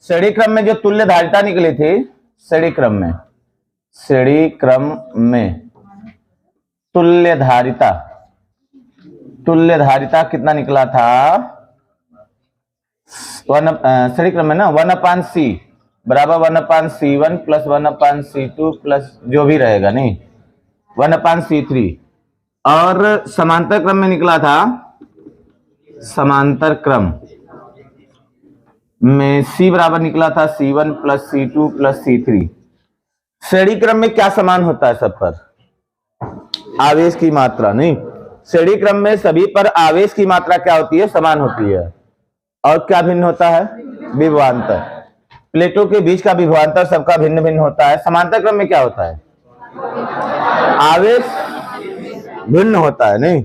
श्रेणी क्रम में जो तुल्य धारिता निकली थी, श्रेणी क्रम में तुल्य धारिता कितना निकला था? श्रेणी क्रम में ना 1/c बराबर 1/c1 प्लस 1/c2 प्लस जो भी रहेगा, नहीं 1/c3। और समांतर क्रम में निकला था, समांतर क्रम में c बराबर निकला था c1 plus c2 plus c3। श्रेणी क्रम में क्या समान होता है सब पर? आवेश की मात्रा। नहीं, श्रेणी क्रम में सभी पर आवेश की मात्रा क्या होती है? समान होती है। और क्या भिन्न होता है? विभवांतर। प्लेटों के बीच का विभवांतर सबका भिन्न भिन्न होता है। समांतर क्रम में क्या होता है? आवेश भिन्न होता है, नहीं,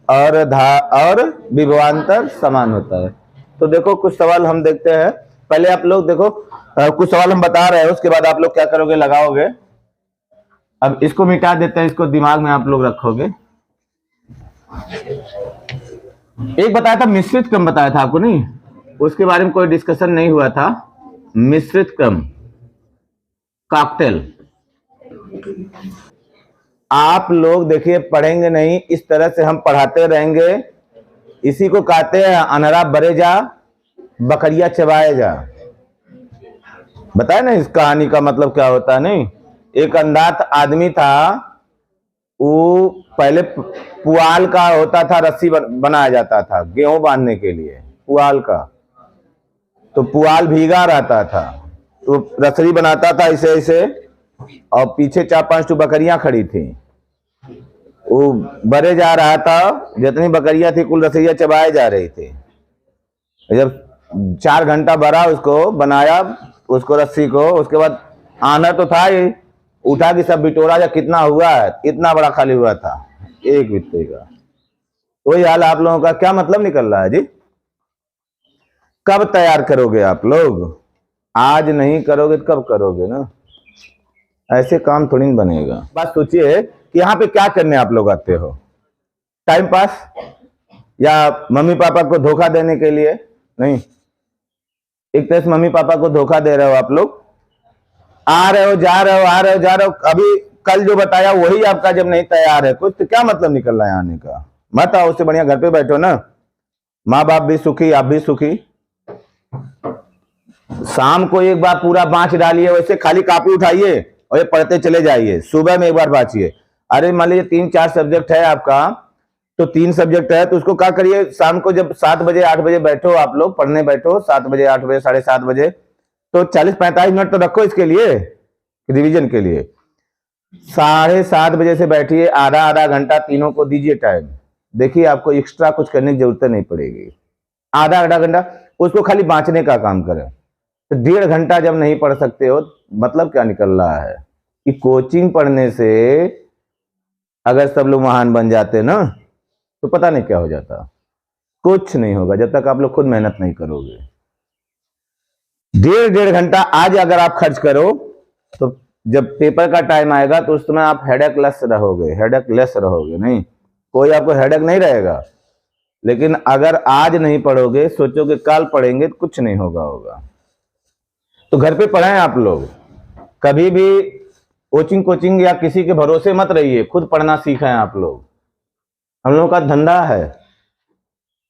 और विभवांतर समान होता है। तो देखो कुछ सवाल हम देखते हैं। पहले आप लोग देखो, कुछ सवाल हम बता रहे हैं, उसके बाद आप लोग क्या करोगे? लगाओगे। अब इसको मिटा देते हैं, इसको दिमाग में आप लोग रखोगे। एक बताया था मिश्रित क्रम, बताया था आपको, नहीं? उसके बारे में कोई डिस्कशन नहीं हुआ था। मिश्रित क्रम, कॉकटेल। आप लोग देखिए पढ़ेंगे नहीं, इस तरह से हम पढ़ाते रहेंगे। इसी को कहते हैं अनहरा बरे जा बकरिया चबाए जा। बताया ना इस कहानी का मतलब क्या होता है? नहीं, एक अंधात आदमी था, वो पहले पुआल का होता था, रस्सी बनाया जाता था गेहूं बांधने के लिए, पुआल का। तो पुआल भीगा रहता था, तो रस्सी बनाता था ऐसे ऐसे, और पीछे 4-5 बकरियां खड़ी थी। वो बरे जा रहा था, जितनी बकरियां थी कुल रस्सियां चबाए जा रही थी। जब 4 घंटा बरा उसको बनाया, उसको रस्सी को, उसके बाद आना तो था ही, उठा कि सब बिटोरा जा, कितना हुआ है? इतना बड़ा खाली हुआ था, 1 बित्ते का। वही हाल आप लोगों का। क्या मतलब निकल रहा है जी? कब तैयार करोगे आप लोग? आज नहीं करोगे तो कब करोगे ना? ऐसे काम थोड़ी नहीं बनेगा। बस सोचिए कि यहाँ पे क्या करने आप लोग आते हो? टाइम पास या मम्मी पापा को धोखा देने के लिए? नहीं, एक तरह से मम्मी पापा को धोखा दे रहे हो आप लोग। आ रहे हो, जा रहे हो, आ रहे हो, जा रहे हो। अभी कल जो बताया वही आपका जब नहीं तैयार है कुछ, तो क्या मतलब निकल रहा है आने का? मत आओ, उससे बढ़िया घर पे बैठो ना। माँ बाप भी सुखी, आप भी सुखी। शाम को एक बार पूरा बाँच डालिए, वैसे खाली कॉपी उठाइए और ये पढ़ते चले जाइए। सुबह में एक बार बाँचिए। अरे मान लीजिए 3-4 सब्जेक्ट है आपका, तो 3 सब्जेक्ट है, तो उसको क्या करिए, शाम को जब 7 बजे 8 बजे बैठो आप लोग पढ़ने, बैठो 7 बजे 8 बजे 7:30 बजे, तो 40-45 मिनट तो रखो इसके लिए, रिवीजन के लिए। 7:30 बजे से बैठिए, आधा घंटा तीनों को दीजिए टाइम। देखिए आपको एक्स्ट्रा कुछ करने की जरूरत नहीं पड़ेगी। आधा घंटा उसको खाली बाँचने का काम करें। तो 1.5 घंटा जब नहीं पढ़ सकते हो, मतलब क्या निकल रहा है कि कोचिंग पढ़ने से अगर सब लोग महान बन जाते ना, तो पता नहीं क्या हो जाता। कुछ नहीं होगा जब तक आप लोग खुद मेहनत नहीं करोगे। 1.5 घंटा आज अगर आप खर्च करो, तो जब पेपर का टाइम आएगा तो उस समय आप हेडेक लेस रहोगे। नहीं, कोई आपको हेडेक नहीं रहेगा। लेकिन अगर आज नहीं पढ़ोगे, सोचोगे कल पढ़ेंगे, तो कुछ नहीं होगा। तो घर पे पढ़ें आप लोग। कभी भी कोचिंग या किसी के भरोसे मत रहिए, खुद पढ़ना सीखें आप लोग। हम लोगों का धंधा है,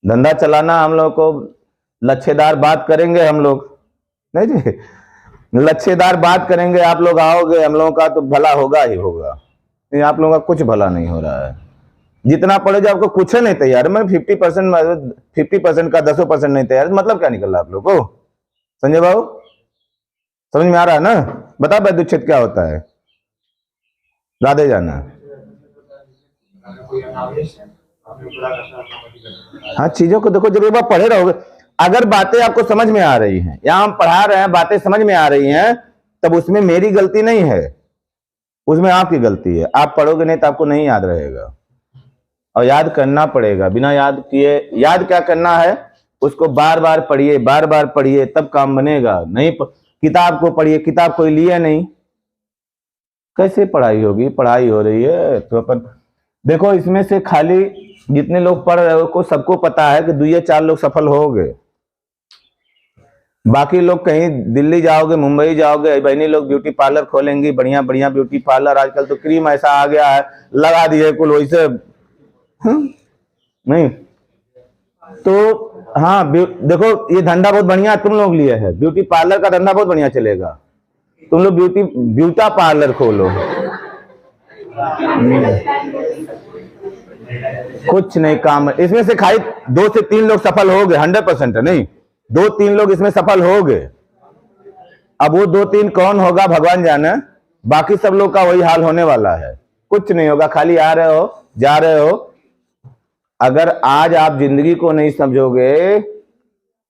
धंधा चलाना। हम लोग को लच्छेदार बात करेंगे हम लोग, नहीं जी, लच्छेदार बात करेंगे। आप लोग आओगे, हम लोगों का तो भला होगा ही होगा। नहीं, आप लोगों का कुछ भला नहीं हो रहा है। जितना पढ़े जो आपको कुछ नहीं तैयार। मैं 50% का 10% नहीं तैयार, मतलब क्या निकल रहा है आप लोग को? संजय बाबू समझ में आ रहा है ना? बता वैद्युच्छेद क्या होता है? राधे जाना। हाँ, चीजों को देखो, जब एक बार पढ़े रहोगे, अगर बातें आपको समझ में आ रही हैं, या हम पढ़ा रहे हैं बातें समझ में आ रही हैं, तब उसमें मेरी गलती नहीं है, उसमें आपकी गलती है। आप पढ़ोगे नहीं तो आपको नहीं याद रहेगा, और याद करना पड़ेगा। बिना याद किए, याद क्या करना है, उसको बार बार पढ़िए, तब काम बनेगा। नहीं किताब को पढ़िए, किताब कोई लिए नहीं, कैसे पढ़ाई होगी? पढ़ाई हो रही है तो अपन देखो, इसमें से खाली जितने लोग पढ़ रहे हो को सबको पता है कि 2 या 4 लोग सफल हो गए। बाकी लोग कहीं दिल्ली जाओगे, मुंबई जाओगे, बहनी लोग ब्यूटी पार्लर खोलेंगी, बढ़िया बढ़िया ब्यूटी पार्लर। आजकल तो क्रीम ऐसा आ गया है, लगा दिए कुल वैसे। नहीं तो हाँ, देखो ये धंधा बहुत बढ़िया तुम लोग लिए है, ब्यूटी पार्लर का धंधा बहुत बढ़िया चलेगा। तुम लोग ब्यूटा पार्लर खोलो। कुछ नहीं काम, इसमें से खाली 2 से 3 लोग सफल हो गए, 100% है, नहीं 2-3 लोग इसमें सफल हो गए। अब वो 2-3 कौन होगा भगवान जाने, बाकी सब लोग का वही हाल होने वाला है। कुछ नहीं होगा, खाली आ रहे हो जा रहे हो। अगर आज आप जिंदगी को नहीं समझोगे,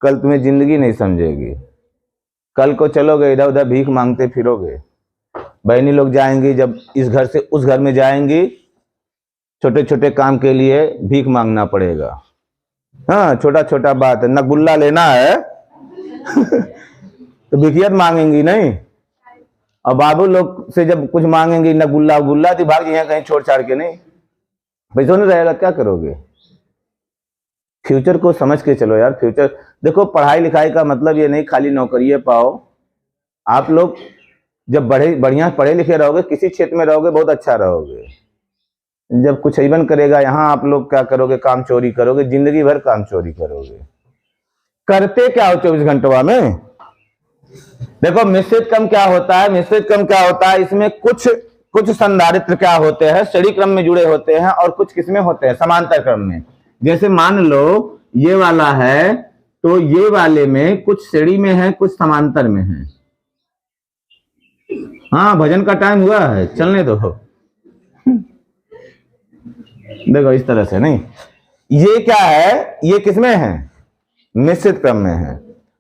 कल तुम्हें जिंदगी नहीं समझेगी। कल को चलोगे इधर उधर भीख मांगते फिरोगे। बहनी लोग जाएंगी, जब इस घर से उस घर में जाएंगी, छोटे छोटे काम के लिए भीख मांगना पड़ेगा। हाँ, छोटा छोटा बात है, नगुल्ला लेना है तो भिखियत मांगेंगी नहीं। और बाबू लोग से जब कुछ मांगेंगी नगुल्ला गुल्ला, तो भाग जाए कहीं छोड़ छाड़ के। नहीं, पैसों नहीं रहेगा, क्या करोगे? फ्यूचर को समझ के चलो यार। फ्यूचर देखो, पढ़ाई लिखाई का मतलब ये नहीं खाली नौकरी पाओ। आप लोग जब बढ़िया पढ़े लिखे रहोगे, किसी क्षेत्र में रहोगे, बहुत अच्छा रहोगे। जब कुछ ऐबन करेगा यहाँ, आप लोग क्या करोगे? काम चोरी करोगे, जिंदगी भर काम चोरी करोगे। करते क्या हो 24 घंटों में? देखो मिश्रित क्रम क्या होता है, मिश्रित क्रम क्या होता है, इसमें कुछ संधारित्र क्या होते हैं, श्रेणी क्रम में जुड़े होते हैं, और कुछ किसमें होते हैं, समांतर क्रम में। जैसे मान लो ये वाला है, तो ये वाले में कुछ श्रेणी में है, कुछ समांतर में है। हाँ, भजन का टाइम हुआ है, चलने दो। देखो इस तरह से नहीं, ये क्या है, ये किसमें है, मिश्रित क्रम में है।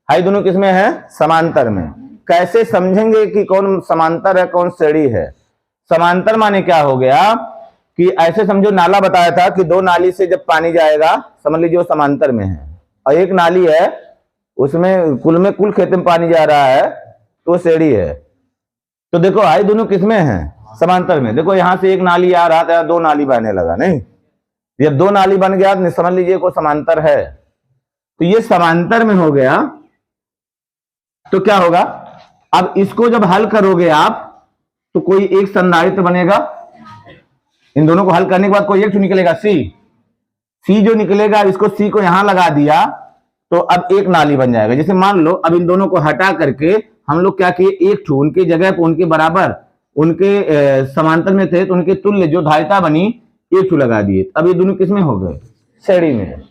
हाई दोनों किसमें है, समांतर में। कैसे समझेंगे कि कौन समांतर है कौन श्रेणी है? समांतर माने क्या हो गया कि ऐसे समझो, नाला बताया था कि 2 नाली से जब पानी जाएगा, समझ लीजिए वो समांतर में है, और एक नाली है उसमें कुल खेत में पानी जा रहा है, तो श्रेणी है। तो देखो हाई दोनों किसमें है, समांतर में। देखो यहां से एक नाली आ रहा था, 2 नाली बहने लगा, नहीं, जब 2 नाली बन गया तो समझ लीजिए को समांतर है। तो ये समांतर में हो गया। तो क्या होगा, अब इसको जब हल करोगे आप, तो कोई एक संधारित्र बनेगा। इन दोनों को हल करने के बाद कोई एक तो निकलेगा, सी जो निकलेगा, इसको सी को यहां लगा दिया, तो अब एक नाली बन जाएगा। जैसे मान लो अब इन दोनों को हटा करके हम लोग क्या किए, एक ठू उनकी जगह पर उनके बराबर, उनके समांतर में थे, तो उनके तुल्य जो धारिता बनी, एक ठू लगा दिए। अब ये दोनों किसमें हो गए, श्रेणी में।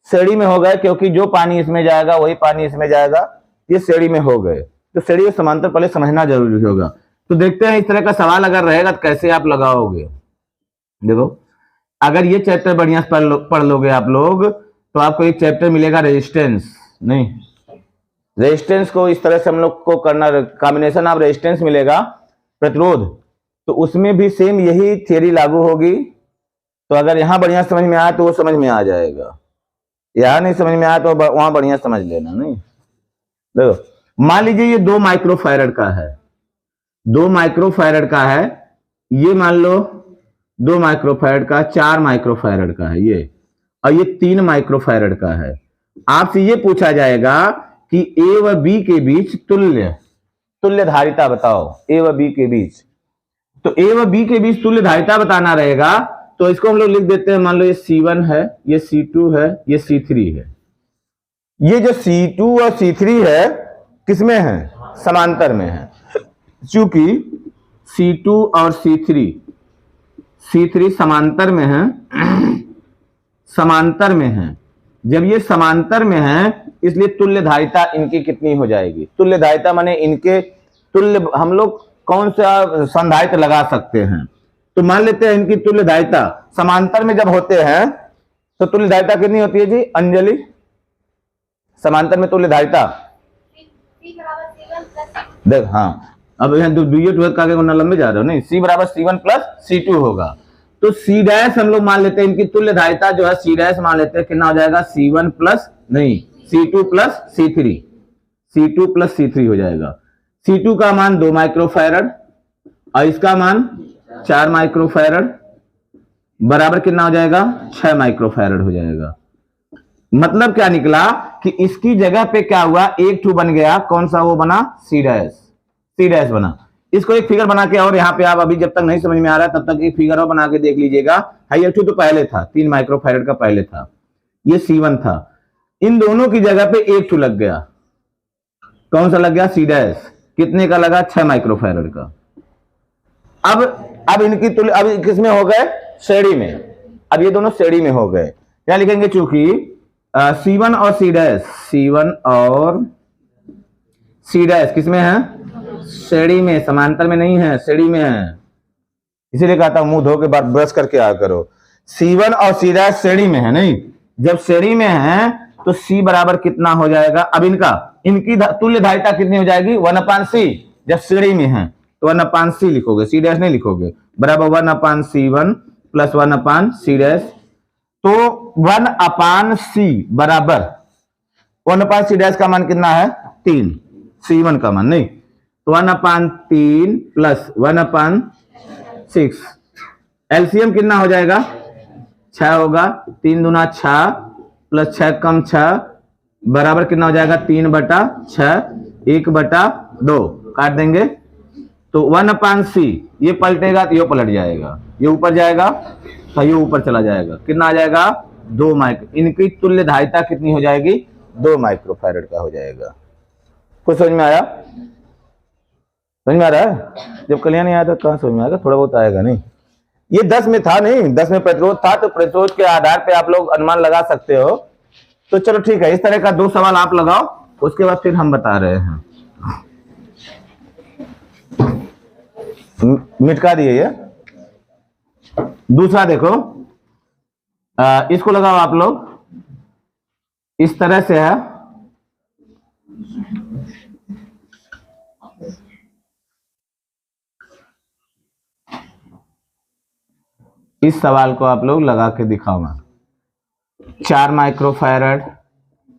श्रेणी में हो गए क्योंकि जो पानी इसमें जाएगा वही पानी इसमें जाएगा, ये श्रेणी में हो गए। तो श्रेणी और समांतर पहले समझना जरूरी होगा। तो देखते हैं इस तरह का सवाल अगर रहेगा तो कैसे आप लगाओगे। देखो अगर ये चैप्टर बढ़िया पढ़ लोगे आप लोग, तो आपको एक चैप्टर मिलेगा रेजिस्टेंस। नहीं, रेजिस्टेंस को इस तरह से हम लोग को करना, कॉम्बिनेशन ऑफ रेजिस्टेंस मिलेगा, प्रतिरोध। तो उसमें भी सेम यही थियरी लागू होगी। तो अगर यहाँ बढ़िया समझ में आया तो वो समझ में आ जाएगा, यहाँ नहीं समझ में आया तो वहां बढ़िया समझ लेना। नहीं, देखो मान लीजिए ये 2 माइक्रोफैरड का है, 2 माइक्रोफैरड का है, ये मान लो 2 माइक्रोफैरड का, 4 माइक्रोफैरड का है ये, और ये 3 माइक्रोफैरड का है। आपसे ये पूछा जाएगा कि ए व बी के बीच तुल्य धारिता बताओ, ए व बी के बीच। तो ए व बी के बीच तुल्य धारिता बताना रहेगा, तो इसको हम लोग लिख देते हैं, मान लो ये C1 है, ये C2 है, ये C3 है। ये जो C2 और C3 है किसमें है, समांतर में है। चूंकि C2 और C3 समांतर में है, समांतर में है। जब ये समांतर में है, इसलिए तुल्य धारिता इनकी कितनी हो जाएगी, तुल्य धारिता माने इनके तुल्य हम लोग कौन सा संधारित्र लगा सकते हैं। तो मान लेते हैं इनकी तुल्य धारिता समांतर में जब होते हैं, तो तुल्य धारिता कितनी होती है जी अंजलि, समांतर में तुल्य धारिता? देख हाँ, अब यहाँ लंबे जा रहे हो, नहीं, C बराबर C1 प्लस C2 होगा। तो C डैश हम लोग मान लेते हैं, इनकी तुल्य धारिता जो है C डैश मान लेते हैं, कितना हो जाएगा, C1 प्लस नहीं C2 plus C3, C2 plus C3 हो जाएगा। C2 का मान 2 माइक्रोफैरड और इसका मान 4 माइक्रोफैरड, बराबर कितना हो जाएगा, 6 माइक्रोफैरड हो जाएगा। मतलब क्या निकला कि इसकी जगह पे क्या हुआ, एक टू बन गया, कौन सा वो बना, सी डैश बना। इसको एक फिगर बना के, और यहाँ पे आप अभी जब तक नहीं समझ में आ रहा है तब तक एक फिगर और बना के देख लीजिएगा। हाई एफ तो पहले था 3 माइक्रोफैरड का, पहले था ये C1 था, इन दोनों की जगह पे एक टू लग गया, कौन सा लग गया, सी डैश, कितने का लगा, 6 माइक्रोफैरड का। अब इनकी तुलना अब किसमें हो गए, श्रेणी में। अब ये दोनों श्रेणी में हो गए, क्या लिखेंगे, चूंकि C1 और C डैश किसमें है, श्रेणी में, समांतर में नहीं है, श्रेणी में है। इसीलिए कहता हूं मुंह धो के बाद ब्रश करके आ करो। C1 और C डैश श्रेणी में है, नहीं, जब श्रेणी में है तो C बराबर कितना हो जाएगा, अब इनकी तुल्य धारिता कितनी हो जाएगी, 1/C। जब श्रेणी में है तो 1/C लिखोगे, C डैश नहीं लिखोगे, बराबर 1/C1 प्लस 1/C डैश। तो 1/C बराबर 1/C डैश का मान कितना है, 3, C1 का मान, नहीं, तो 1/3 प्लस 1/6, एलसीएम कितना हो जाएगा, 6 होगा, 3 दूना 6 प्लस 6 कम 6 बराबर कितना हो जाएगा, 3/6, 1/2 काट देंगे, तो 1/C ये पलटेगा तो ये पलट जाएगा, ये ऊपर जाएगा तो ये ऊपर चला जाएगा, कितना आ जाएगा, 2 माइक्रो, इनकी तुल्य धारिता कितनी हो जाएगी, 2 माइक्रोफैरड का हो जाएगा। कुछ समझ में आया, समझ में आ रहा है, जब कल्याण नहीं आया तो कहां समझ में आएगा, थोड़ा बहुत आएगा, नहीं, ये 10 में था, नहीं 10 में प्रतिरोध था, तो प्रतिरोध के आधार पे आप लोग अनुमान लगा सकते हो। तो चलो ठीक है, इस तरह का 2 सवाल आप लगाओ, उसके बाद फिर हम बता रहे हैं। मिटका दिए ये, दूसरा देखो, इसको लगाओ आप लोग, इस तरह से है, इस सवाल को आप लोग लगा के दिखाओ। 4 माइक्रोफैरड,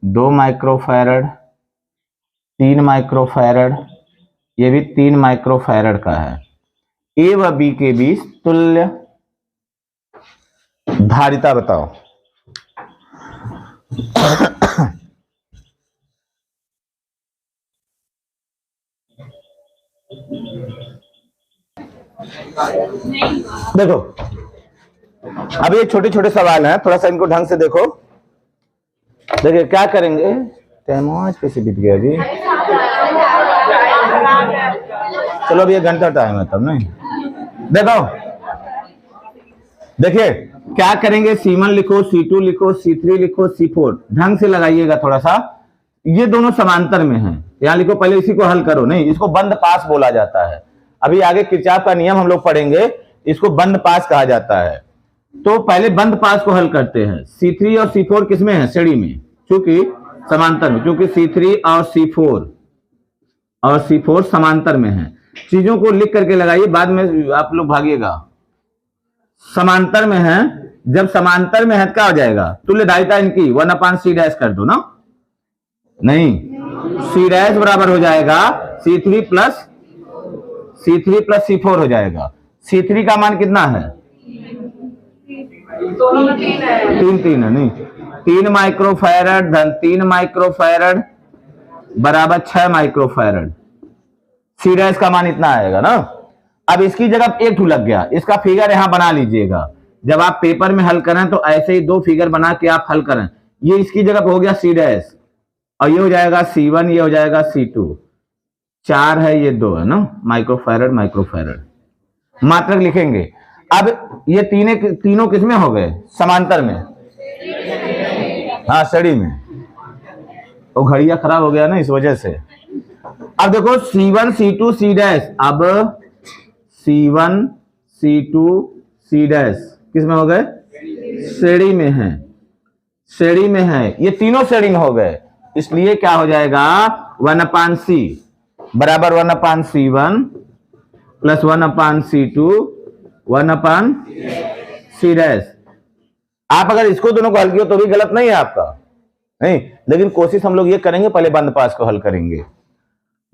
2 माइक्रोफैरड, 3 माइक्रोफैरड, ये भी 3 माइक्रोफैरड का है। ए व बी के बीच तुल्य धारिता बताओ। देखो अब ये छोटे छोटे सवाल हैं, थोड़ा सा इनको ढंग से देखो। देखिए क्या करेंगे, आज कैसे बीत गया जी, चलो अभी 1 घंटा टाइम है तब, नहीं देखो, देखिए क्या करेंगे, C1 लिखो, C2 लिखो, C3 लिखो, C4, ढंग से लगाइएगा थोड़ा सा। ये दोनों समांतर में हैं, यहां लिखो, पहले इसी को हल करो, नहीं इसको बंद पास बोला जाता है। अभी आगे किरचॉफ का नियम हम लोग पढ़ेंगे, इसको बंद पास कहा जाता है। तो पहले बंद पास को हल करते हैं। C3 और C4 किसमें है, श्रेणी में, क्योंकि समांतर में, क्योंकि C3 और C4 समांतर में है। चीजों को लिख करके लगाइए, बाद में आप लोग भागिएगा। समांतर में है, जब समांतर में है क्या हो जाएगा, तुल्य धारिता इनकी 1/C डैश कर दो ना, नहीं C डैश बराबर हो जाएगा C3 प्लस C4 हो जाएगा। C3 का मान कितना है, 3 है, नहीं 3 माइक्रोफैरड धन 3 माइक्रोफैरड बराबर 6 माइक्रोफैरड। C डैश का मान इतना आएगा ना। अब इसकी जगह एक टू लग गया, इसका फिगर यहां बना लीजिएगा। जब आप पेपर में हल करें तो ऐसे ही 2 फिगर बना के आप हल करें। ये इसकी जगह पे हो गया C डैश, और ये हो जाएगा C1, ये हो जाएगा C2, 4 है, ये 2 है ना, माइक्रोफैरड मात्रक लिखेंगे। अब ये तीनों किसमें हो गए, समांतर में, हाँ श्रेणी में। तो घड़िया खराब हो गया ना इस वजह से। अब देखो C1 C2 C डैश, अब C1 C2 C डैश किस में हो गए, श्रेणी में है, श्रेणी में है, ये तीनों श्रेणी में हो गए। इसलिए क्या हो जाएगा, 1/C बराबर 1/C1 plus 1/C2 1/C dash. आप अगर इसको दोनों को हल किया तो भी गलत नहीं है आपका, नहीं, लेकिन कोशिश हम लोग ये करेंगे, पहले बंद पास को हल करेंगे।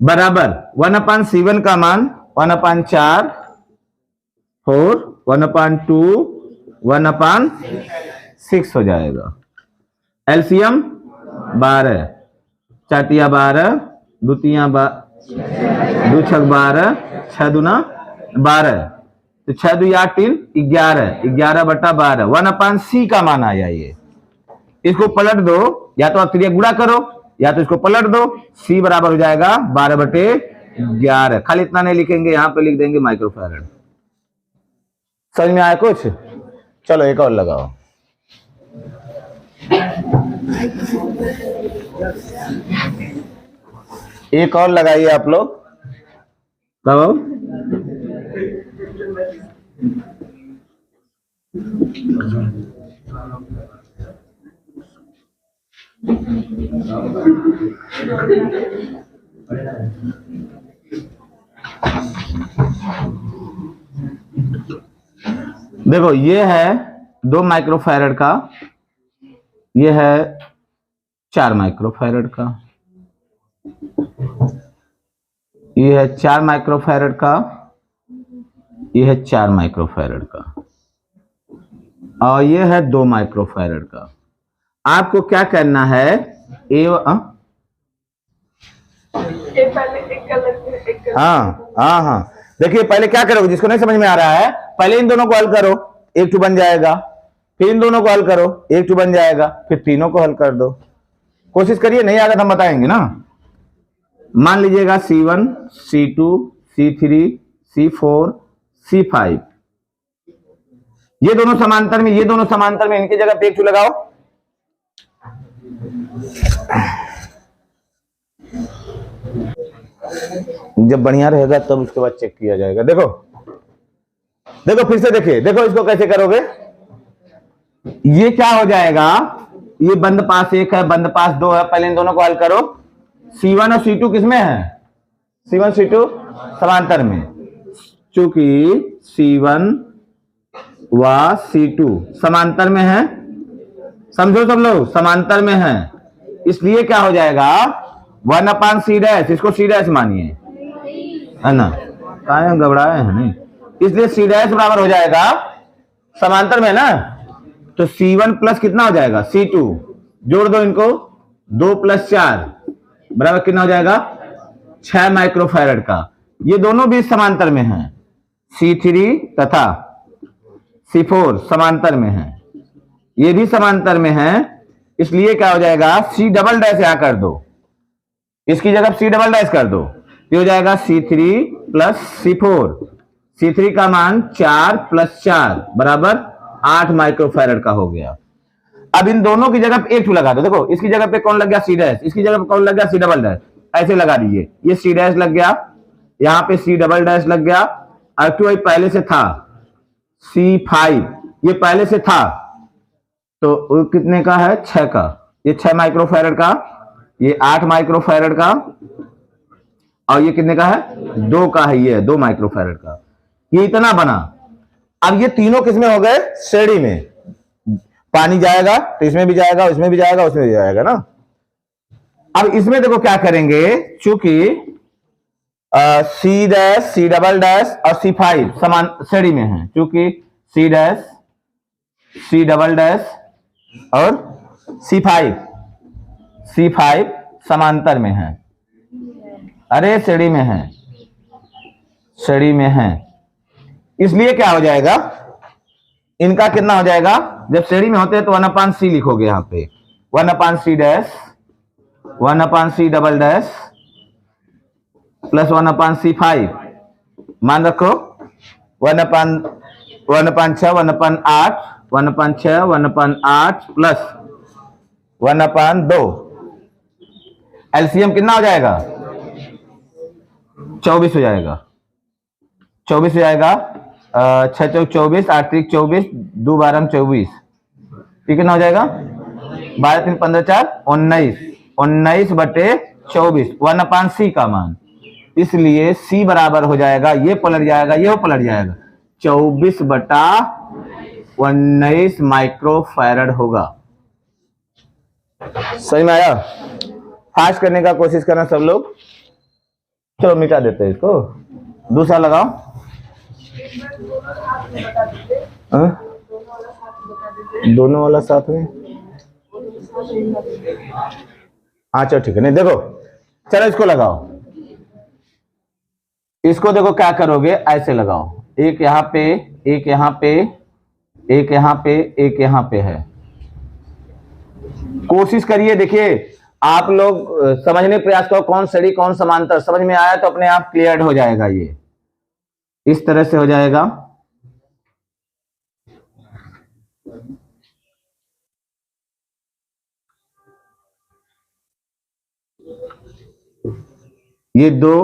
बराबर 1/C1 का मान 1/4 4 1/2 1/6 हो जाएगा। एलसीएम 12, 4 तिया 12, 2 तिया 2 छक 12, 6 दूना 12, तो 6 2 8 3 11, 11/12 1/c का मान आया। ये इसको पलट दो, या तो आप त्रिया गुणा करो या तो इसको पलट दो। c बराबर हो जाएगा 12/11। खाली इतना नहीं लिखेंगे, यहां पे लिख देंगे माइक्रोफैरड। समझ में आया कुछ? चलो एक और लगाओ। एक और लगाइए आप लोग। कब देखो, ये है 2 माइक्रोफैरड का, ये है 4 माइक्रोफैरड का, ये है 4 माइक्रोफैरड का, ये है 4 माइक्रोफैरड का, और ये है 2 माइक्रोफैरड का। आपको क्या करना है? हाँ, देखिए पहले क्या करोगे, जिसको नहीं समझ में आ रहा है पहले इन दोनों को हल करो, 1 2 बन जाएगा, फिर इन दोनों को हल करो, 1 2 बन जाएगा, फिर तीनों को हल कर दो। कोशिश करिए, नहीं आएगा तो हम बताएंगे ना। मान लीजिएगा C1 C2 C3 C4 C5, ये दोनों समांतर में, ये दोनों समांतर में, इनकी जगह पे 1 2 लगाओ। जब बढ़िया रहेगा तब उसके बाद चेक किया जाएगा। देखो देखो फिर से देखिए, देखो इसको कैसे करोगे। ये क्या हो जाएगा, ये बंद पास 1 है, बंद पास 2 है, पहले इन दोनों को हल करो। C1 और C2 किसमें है? C1 C2 समांतर में, चूंकि C1 व C2 समांतर में है, समझो सब लोग, समांतर में है, इसलिए क्या हो जाएगा 1/c', इसको c' मानिए, है ना, कहाँ हम घबराए हैं? नहीं, इसलिए c' बराबर हो जाएगा, समांतर में ना, तो C1 प्लस कितना हो जाएगा C2, जोड़ दो इनको, 2 + 4 बराबर कितना हो जाएगा 6 माइक्रोफैरड का। ये दोनों भी समांतर में हैं, C3 तथा C4 समांतर में है, ये भी समांतर में है, इसलिए क्या हो जाएगा C" यहां कर दो, इसकी जगह C" कर दो, ये हो जाएगा C3 + C4, C3 का मान 4 + 4 बराबर 8 माइक्रोफैरड का हो गया। अब इन दोनों की जगह पे 1 2 लगा दो। देखो इसकी जगह पे कौन लग गया C', इसकी जगह पे कौन लग गया C', ऐसे लगा दीजिए, ये C' लग गया, यहाँ पे C" लग गया, और पहले से था C5, ये पहले से था, तो कितने का है 6 का, ये 6 माइक्रोफैरड का, ये 8 माइक्रोफैरड का, और ये कितने का है 2 का है, ये 2 माइक्रोफैरड का, ये इतना बना। अब ये तीनों किसमें हो गए? श्रेणी में। पानी जाएगा तो इसमें भी जाएगा, उसमें भी जाएगा, उसमें भी जाएगा ना। अब इसमें देखो क्या करेंगे, चूंकि C' C" और C5 समान श्रेणी में है, चूंकि C' C" और C5 समांतर में है, अरे श्रेणी में है, श्रेणी में है, इसलिए क्या हो जाएगा, इनका कितना हो जाएगा, जब श्रेणी में होते हैं तो 1/c लिखोगे यहां पे, 1/c' 1/c" प्लस 1/c5, मान रखो 1/6 1/8 1/6 1/8 प्लस 1/2, एलसीएम कितना हो जाएगा 24 हो जाएगा, 24 हो जाएगा, 6 चौक 24, 8 3 24, 2 12 24, कितना हो जाएगा 12 3 15 4 19, 19/24 1/c का मान, इसलिए C बराबर हो जाएगा, ये पलट जाएगा, ये पलट जाएगा, 24/19 माइक्रोफैरड होगा। सही में आया? फास्ट करने का कोशिश करना सब लोग। चलो मिटा देते हैं इसको, दूसरा लगाओ। दोनों वाला साथ में हाँ चलो ठीक है, नहीं देखो, चलो इसको लगाओ, इसको देखो क्या करोगे, ऐसे लगाओ, एक यहाँ पे, एक यहाँ पे, एक यहाँ पे, एक यहाँ पे है। कोशिश करिए, देखिए आप लोग समझने प्रयास करो कौन सड़ी कौन समांतर, समझ में आया तो अपने आप क्लियर हो जाएगा, ये इस तरह से हो जाएगा। ये दो,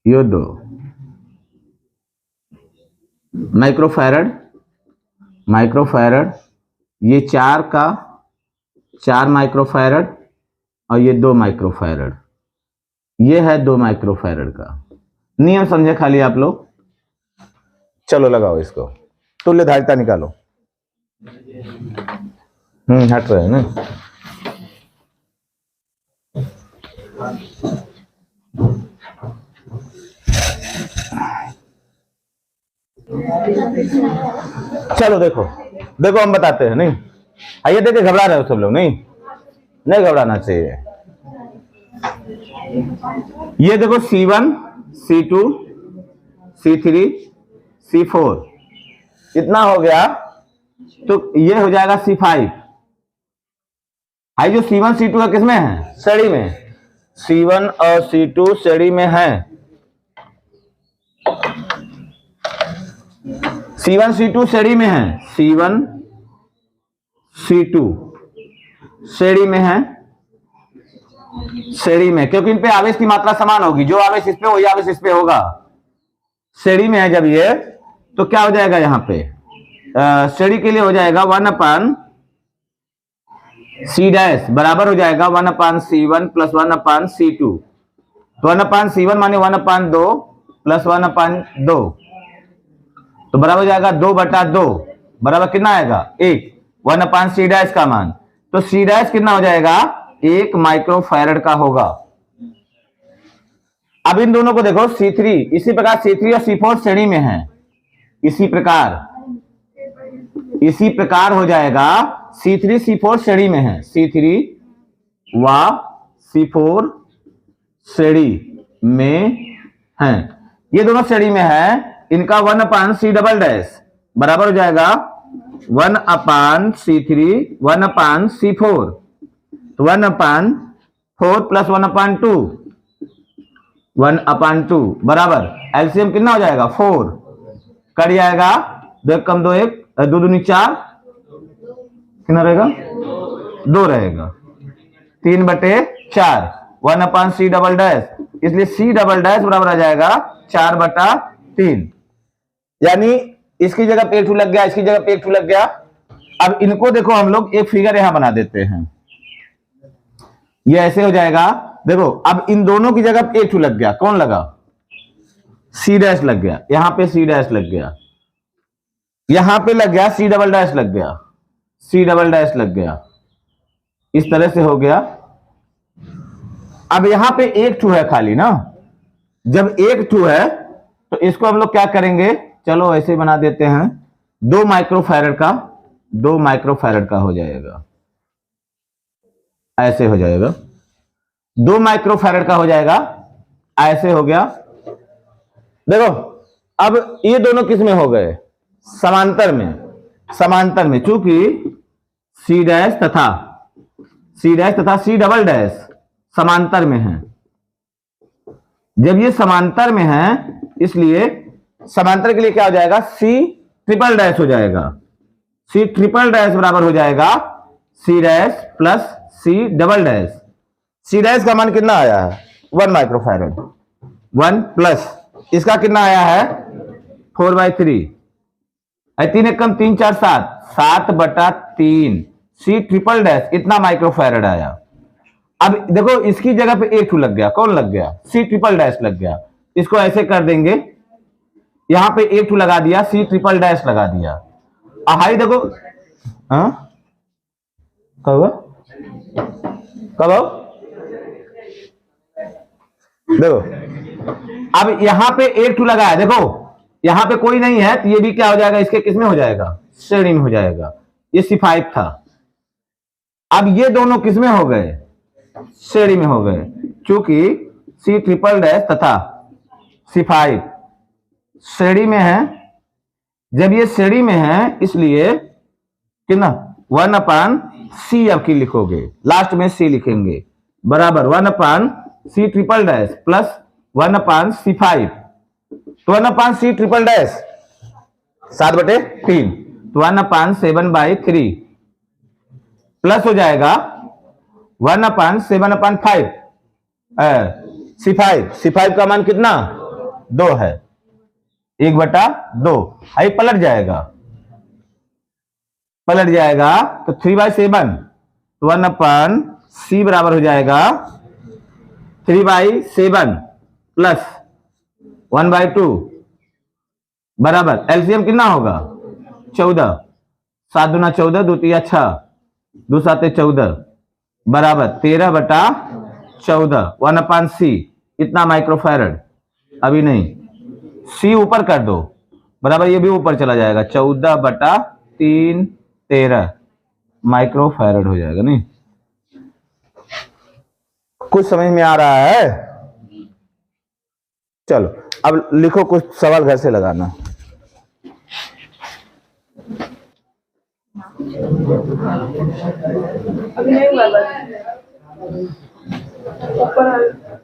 ये दो माइक्रोफैरड, माइक्रोफैरड, ये 4 का 4 माइक्रोफैरड और ये 2 माइक्रोफैरड, ये है 2 माइक्रोफैरड का नियम, समझे खाली आप लोग। चलो लगाओ इसको, तुल्य धारिता निकालो। हट रहे हैं ना। चलो देखो, देखो हम बताते हैं, नहीं आइए, देखिए घबरा रहे हो सब लोग, नहीं घबराना चाहिए। ये देखो C1, C2, C3, C4 इतना हो गया, तो ये हो जाएगा C5। जो C1 C2 है किसमें है, श्रेणी में, C1 और C2 श्रेणी में है, C1 C2 श्रेणी में है, C1 C2 श्रेणी में है, श्रेणी में, क्योंकि इन पे आवेश की मात्रा समान होगी, जो आवेश इस पे वही आवेश इस पे होगा, श्रेणी में है जब ये, तो क्या हो जाएगा यहाँ पे, श्रेणी के लिए हो जाएगा 1/C' बराबर हो जाएगा 1/C1 प्लस 1/C2, तो 1/C1 माने 1/2 प्लस 1/2, तो बराबर हो जाएगा 2/2, बराबर कितना आएगा 1, 1/C' का मान, तो C' कितना हो जाएगा 1 माइक्रोफैरड का होगा। अब इन दोनों को देखो, C3 इसी प्रकार C3 और C4 श्रेणी में है, इसी प्रकार हो जाएगा, C3 C4 श्रेणी में है, C3 व C4 श्रेणी में है, ये दोनों श्रेणी में है, इनका 1/C" बराबर हो जाएगा 1/C3 1/C4, तो 1/4 प्लस 1/2 1/2 बराबर एलसीएम कितना हो जाएगा 4, कट जाएगा 2 कम 2 1, 2 दूनी 4, कितना रहेगा 2 रहेगा, 3/4 1/C', इसलिए C" बराबर आ जाएगा 4/3, यानी इसकी जगह पे 2 लग गया, इसकी जगह पे 2 लग गया। अब इनको देखो, हम लोग एक फिगर यहां बना देते हैं, ये ऐसे हो जाएगा, देखो अब इन दोनों की जगह पे 2 लग गया, कौन लगा, C' लग गया, यहां पे C' लग गया, यहां पे लग गया C" लग गया, C" लग गया, इस तरह से हो गया। अब यहां पे 2 है खाली ना, जब 2 है तो इसको हम लोग क्या करेंगे, चलो ऐसे बना देते हैं, 2 माइक्रोफैरड का हो जाएगा, ऐसे हो जाएगा, 2 माइक्रोफैरड का हो जाएगा, ऐसे हो गया। देखो अब ये दोनों किस में हो गए, समांतर में, चूंकि C' तथा C" समांतर में है, जब ये समांतर में है, इसलिए समांतर के लिए क्या हो जाएगा, C" हो जाएगा, C" बराबर हो जाएगा C' प्लस C', का मान कितना आया है 1 माइक्रोफैरड, 1 प्लस इसका कितना आया है 4/3, 3 एकम 3 4 7, 7/3, C" इतना माइक्रोफैरड आया। अब देखो इसकी जगह पे 2 लग गया, कौन लग गया, C" लग गया, इसको ऐसे कर देंगे, यहां पे 2 लगा दिया, C" लगा दिया, हाई देखो, कब देखो, अब यहां पे 2 लगा है, देखो यहां पे कोई नहीं है, तो ये भी क्या हो जाएगा, इसके किस में हो जाएगा, श्रेणी में हो जाएगा, ये C5 था। अब ये दोनों किसमें हो गए, श्रेणी में हो गए, क्योंकि C ट्रिपल डैश तथा C5 श्रेणी में है। जब ये श्रेणी में है इसलिए कितना 1/C आपकी लिखोगे, लास्ट में C लिखेंगे, बराबर 1/C triple dash plus 1/C5। तो 1/C ट्रिपल डैश 7/3, तो 1/7/3 प्लस हो जाएगा 1/7/5 C5 का मान कितना 2 है, 1/2 आई पलट जाएगा तो 3/7, तो 1/C बराबर हो जाएगा 3/7 प्लस 1/2 बराबर एलसीएम कितना होगा 14, 7 दूना 14, 2 तिया 6, 2 7 14 बराबर 13/14 1/C इतना माइक्रोफैरड। अभी नहीं, C ऊपर कर दो, बराबर ये भी ऊपर चला जाएगा 14/3 13 माइक्रोफैरड हो जाएगा। नहीं कुछ समझ में आ रहा है? चलो अब लिखो, कुछ सवाल घर से लगाना। अभी नहीं हुआ